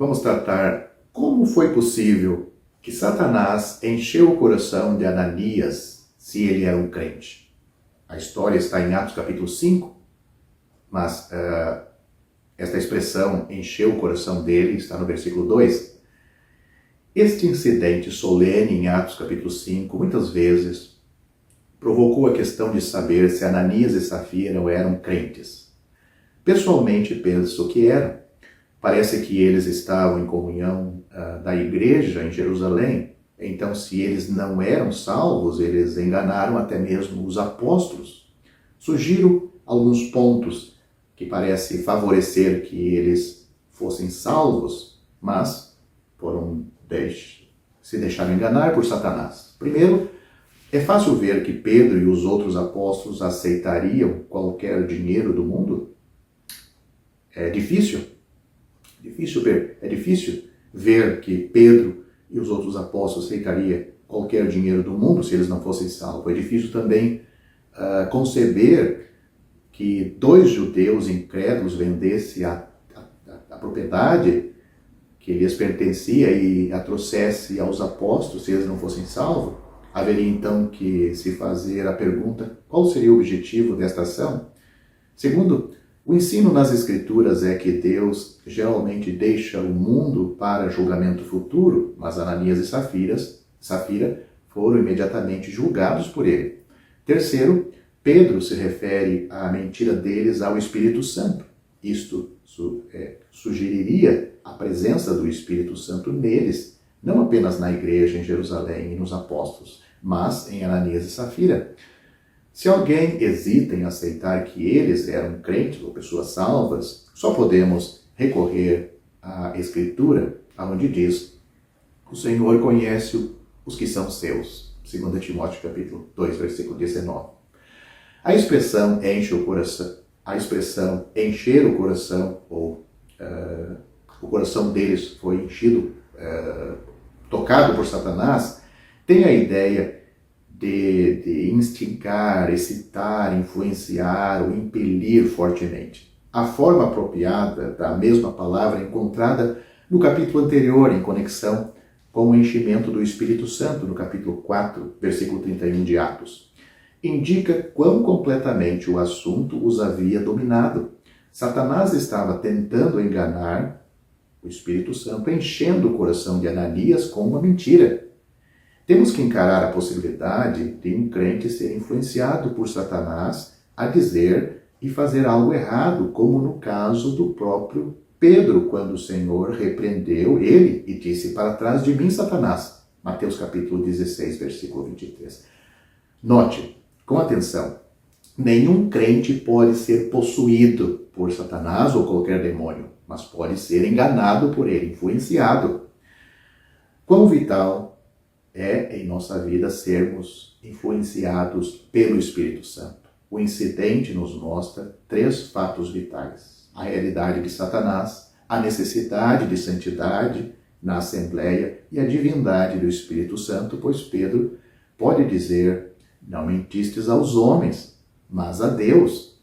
vamos tratar como foi possível que Satanás encheu o coração de Ananias se ele era um crente. A história está em Atos capítulo 5, mas esta expressão encheu o coração dele está no versículo 2. Este incidente solene em Atos capítulo 5, muitas vezes, provocou a questão de saber se Ananias e Safira eram crentes. Pessoalmente, penso que eram. Parece que eles estavam em comunhão da igreja em Jerusalém. Então, se eles não eram salvos, eles enganaram até mesmo os apóstolos. Sugiro alguns pontos que parecem favorecer que eles fossem salvos, mas se deixaram enganar por Satanás. Primeiro, é fácil ver que Pedro e os outros apóstolos aceitariam qualquer dinheiro do mundo? É difícil ver que Pedro e os outros apóstolos aceitariam qualquer dinheiro do mundo se eles não fossem salvos. É difícil também conceber que 2 judeus incrédulos vendessem a propriedade que lhes pertencia e a trouxesse aos apóstolos se eles não fossem salvos. Haveria então que se fazer a pergunta: qual seria o objetivo desta ação? Segundo, o ensino nas Escrituras é que Deus geralmente deixa o mundo para julgamento futuro, mas Ananias e Safira foram imediatamente julgados por ele. Terceiro, Pedro se refere à mentira deles ao Espírito Santo. Isto sugeriria a presença do Espírito Santo neles, não apenas na igreja em Jerusalém e nos apóstolos, mas em Ananias e Safira. Se alguém hesita em aceitar que eles eram crentes ou pessoas salvas, só podemos recorrer à Escritura, onde diz: o Senhor conhece os que são seus. 2 Timóteo capítulo 2, versículo 19. A expressão encher o coração, ou o coração deles foi enchido, tocado por Satanás, tem a ideia de instigar, excitar, influenciar ou impelir fortemente. A forma apropriada da mesma palavra encontrada no capítulo anterior, em conexão com o enchimento do Espírito Santo, no capítulo 4, versículo 31 de Atos, indica quão completamente o assunto os havia dominado. Satanás estava tentando enganar o Espírito Santo, enchendo o coração de Ananias com uma mentira. Temos que encarar a possibilidade de um crente ser influenciado por Satanás a dizer e fazer algo errado, como no caso do próprio Pedro, quando o Senhor repreendeu ele e disse: para trás de mim, Satanás. Mateus capítulo 16, versículo 23. Note, com atenção, nenhum crente pode ser possuído por Satanás ou qualquer demônio, mas pode ser enganado por ele, influenciado. Quão vital é em nossa vida sermos influenciados pelo Espírito Santo. O incidente nos mostra 3 fatos vitais: a realidade de Satanás, a necessidade de santidade na Assembleia e a divindade do Espírito Santo, pois Pedro pode dizer: não mentistes aos homens, mas a Deus.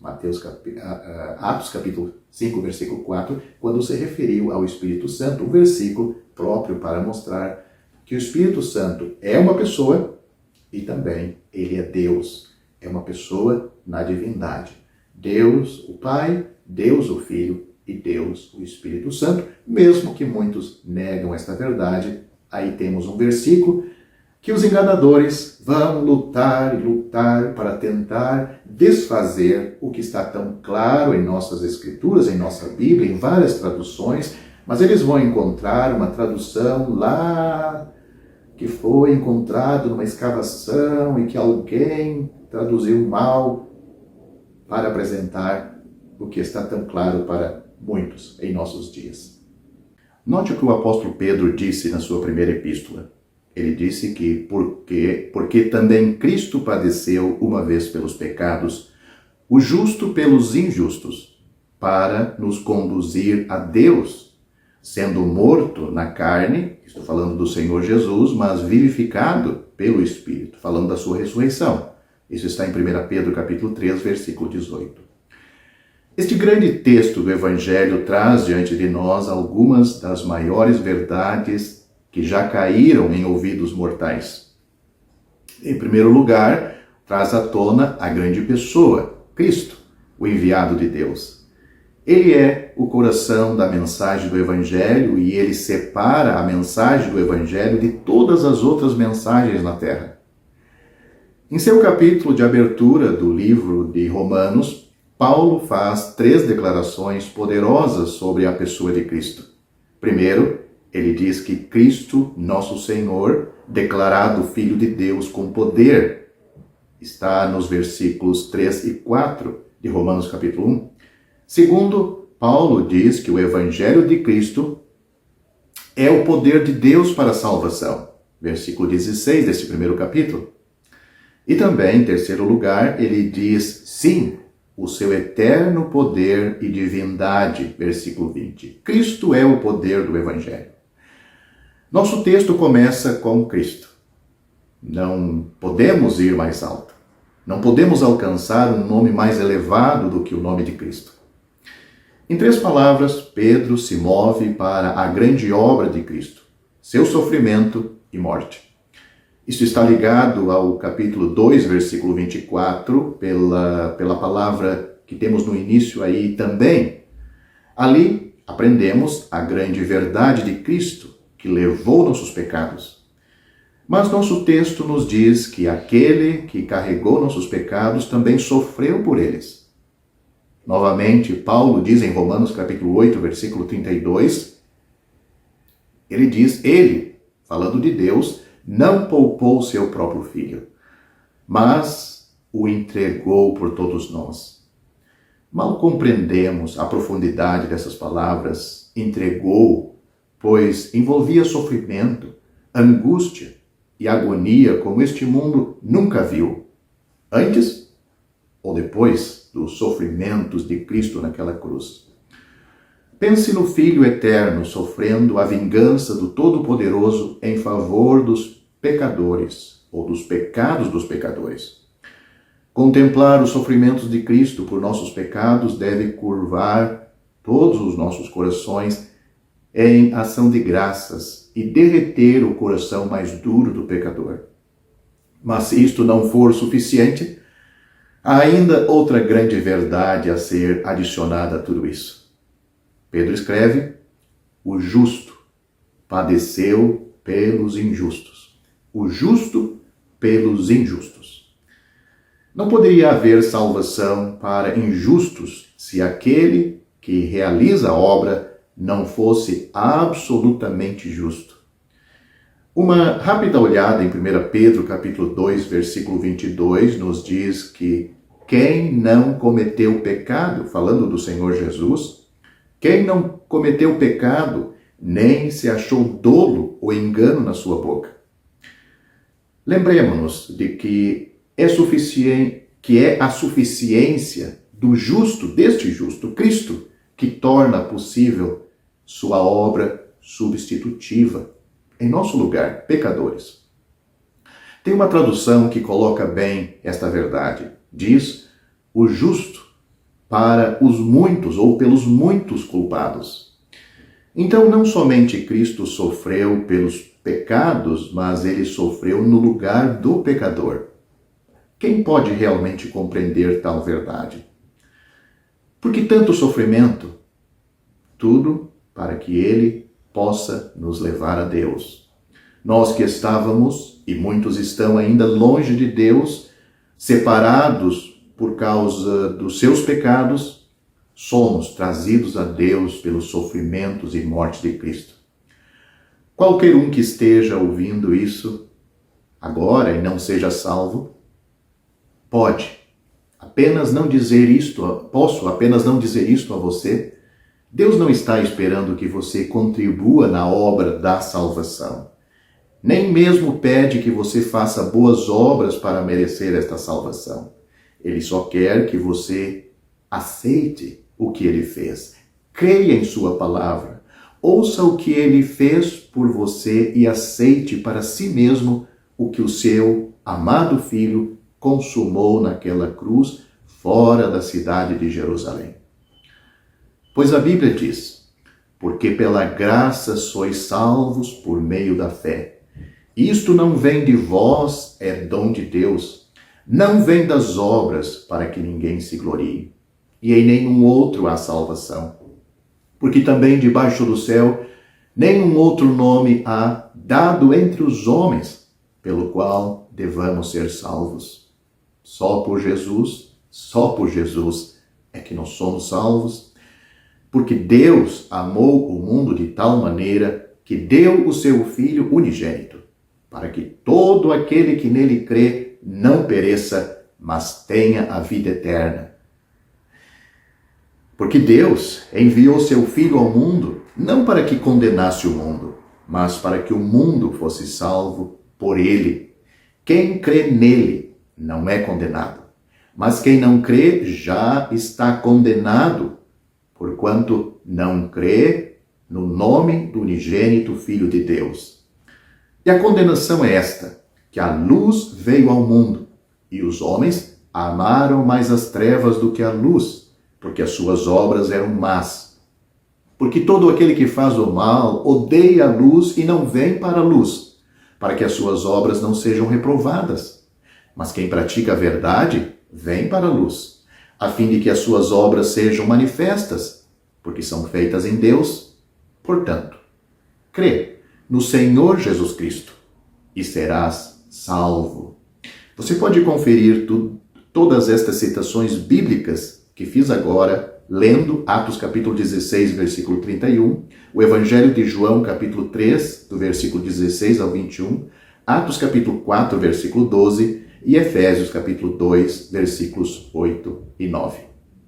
Atos capítulo 5, versículo 4, quando se referiu ao Espírito Santo, um versículo próprio para mostrar que o Espírito Santo é uma pessoa e também ele é Deus. É uma pessoa na divindade. Deus o Pai, Deus o Filho e Deus o Espírito Santo. Mesmo que muitos negam esta verdade, aí temos um versículo que os enganadores vão lutar e lutar para tentar desfazer o que está tão claro em nossas Escrituras, em nossa Bíblia, em várias traduções, mas eles vão encontrar uma tradução lá que foi encontrado numa escavação e que alguém traduziu mal para apresentar o que está tão claro para muitos em nossos dias. Note o que o apóstolo Pedro disse na sua primeira epístola. Ele disse que porque também Cristo padeceu uma vez pelos pecados, o justo pelos injustos, para nos conduzir a Deus, sendo morto na carne, estou falando do Senhor Jesus, mas vivificado pelo Espírito, falando da sua ressurreição. Isso está em 1 Pedro capítulo 3, versículo 18. Este grande texto do Evangelho traz diante de nós algumas das maiores verdades que já caíram em ouvidos mortais. Em primeiro lugar, traz à tona a grande pessoa, Cristo, o enviado de Deus. Ele é o coração da mensagem do Evangelho e ele separa a mensagem do Evangelho de todas as outras mensagens na terra. Em seu capítulo de abertura do livro de Romanos, Paulo faz 3 declarações poderosas sobre a pessoa de Cristo. Primeiro, ele diz que Cristo, nosso Senhor, declarado Filho de Deus com poder, está nos versículos 3 e 4 de Romanos capítulo 1. Segundo, Paulo diz que o Evangelho de Cristo é o poder de Deus para a salvação, versículo 16 desse primeiro capítulo. E também, em terceiro lugar, ele diz, sim, o seu eterno poder e divindade, versículo 20. Cristo é o poder do Evangelho. Nosso texto começa com Cristo. Não podemos ir mais alto. Não podemos alcançar um nome mais elevado do que o nome de Cristo. Em 3 palavras, Pedro se move para a grande obra de Cristo, seu sofrimento e morte. Isso está ligado ao capítulo 2, versículo 24, pela palavra que temos no início aí também. Ali aprendemos a grande verdade de Cristo, que levou nossos pecados. Mas nosso texto nos diz que aquele que carregou nossos pecados também sofreu por eles. Novamente, Paulo diz em Romanos capítulo 8, versículo 32, ele diz, ele, falando de Deus, não poupou seu próprio filho, mas o entregou por todos nós. Mal compreendemos a profundidade dessas palavras, entregou, pois envolvia sofrimento, angústia e agonia como este mundo nunca viu, antes ou depois dos sofrimentos de Cristo naquela cruz. Pense no Filho eterno sofrendo a vingança do Todo-Poderoso em favor dos pecadores, ou dos pecados dos pecadores. Contemplar os sofrimentos de Cristo por nossos pecados deve curvar todos os nossos corações em ação de graças e derreter o coração mais duro do pecador. Mas se isto não for suficiente, há ainda outra grande verdade a ser adicionada a tudo isso. Pedro escreve, o justo padeceu pelos injustos. O justo pelos injustos. Não poderia haver salvação para injustos se aquele que realiza a obra não fosse absolutamente justo. Uma rápida olhada em 1 Pedro capítulo 2, versículo 22, nos diz que quem não cometeu pecado, falando do Senhor Jesus, quem não cometeu pecado, nem se achou dolo ou engano na sua boca. Lembremos-nos de que é a suficiência do justo, deste justo, Cristo, que torna possível sua obra substitutiva em nosso lugar, pecadores. Tem uma tradução que coloca bem esta verdade. Diz, o justo para os muitos ou pelos muitos culpados. Então, não somente Cristo sofreu pelos pecados, mas ele sofreu no lugar do pecador. Quem pode realmente compreender tal verdade? Por que tanto sofrimento? Tudo para que ele possa nos levar a Deus. Nós que estávamos, e muitos estão ainda longe de Deus, separados por causa dos seus pecados, somos trazidos a Deus pelos sofrimentos e morte de Cristo. Qualquer um que esteja ouvindo isso agora e não seja salvo, posso apenas não dizer isto a você. Deus não está esperando que você contribua na obra da salvação. Nem mesmo pede que você faça boas obras para merecer esta salvação. Ele só quer que você aceite o que ele fez. Creia em sua palavra. Ouça o que ele fez por você e aceite para si mesmo o que o seu amado Filho consumou naquela cruz fora da cidade de Jerusalém. Pois a Bíblia diz: porque pela graça sois salvos por meio da fé. Isto não vem de vós, é dom de Deus. Não vem das obras, para que ninguém se glorie. E em nenhum outro há salvação. Porque também debaixo do céu nenhum outro nome há dado entre os homens, pelo qual devamos ser salvos. Só por Jesus é que nós somos salvos, porque Deus amou o mundo de tal maneira que deu o seu Filho unigênito, para que todo aquele que nele crê não pereça, mas tenha a vida eterna. Porque Deus enviou seu Filho ao mundo, não para que condenasse o mundo, mas para que o mundo fosse salvo por ele. Quem crê nele não é condenado, mas quem não crê já está condenado, porquanto não crê no nome do unigênito Filho de Deus. E a condenação é esta, que a luz veio ao mundo, e os homens amaram mais as trevas do que a luz, porque as suas obras eram más. Porque todo aquele que faz o mal odeia a luz e não vem para a luz, para que as suas obras não sejam reprovadas. Mas quem pratica a verdade, vem para a luz, a fim de que as suas obras sejam manifestas, porque são feitas em Deus. Portanto, crê no Senhor Jesus Cristo e serás salvo. Você pode conferir todas estas citações bíblicas que fiz agora, lendo Atos capítulo 16, versículo 31, o Evangelho de João capítulo 3, do versículo 16 ao 21, Atos capítulo 4, versículo 12 e Efésios capítulo 2, versículos 8 e 9.